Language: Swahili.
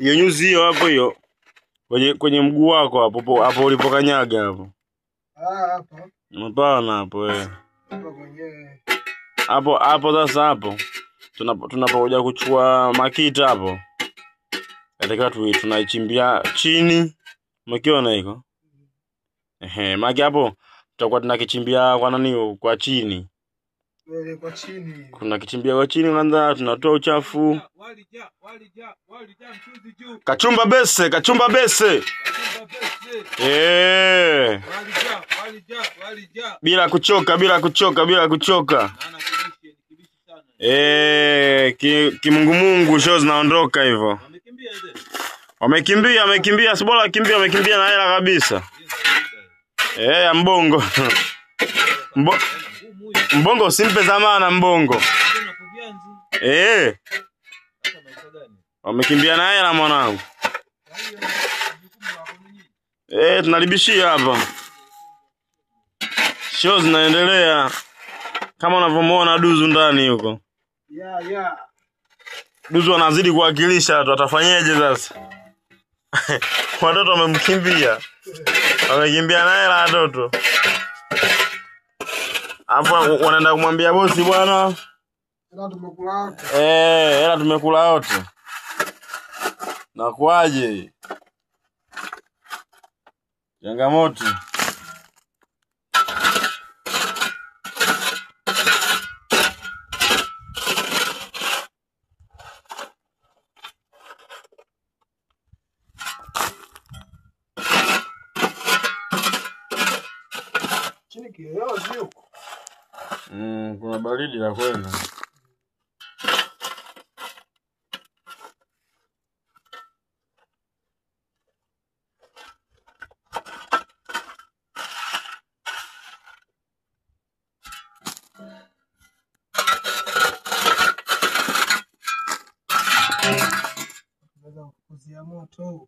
Hiyo nyuzi hiyo hapo hiyo. Kwenye mguu wako hapo ulipokanyaga hapo. Hapo. Hapana hapo Hapo kwenyewe. Hapo sasa hapo. Tunapokuja kuchukua makita hapo. Nataka tunaichimbia chini. Umekiona hiko? Maki hapo tutakuwa tunakichimbia kwa nani kwa chini. Kwa chini. Kuna kichimbia kwa chini kwanza tunatoa uchafu. Kachumba bese. Bila kuchoka. Kimungu show zinaondoka hivyo. Wamekimbia sibola wamekimbia na hela kabisa. Ya mbongo. Mbongo simpe zamana mbongo. Wamekimbia na hela mwanangu. Tunalibishia hapa. Show zinaendelea. Kama unavyomuona Duzu ndani huko. Duzu anazidi kuwakilisha tu, atafanyaje sasa? Watoto wamemkimbia. Wamekimbia na hela watoto. Hapo wanaenda kumwambia bosi bwana. Hela tumekula wote. Hela tumekula wote. Na kwaje? Changamoto. Chini kiyoyozi huko. Kuna baridi la kwenda. Unaweza kuzia moto.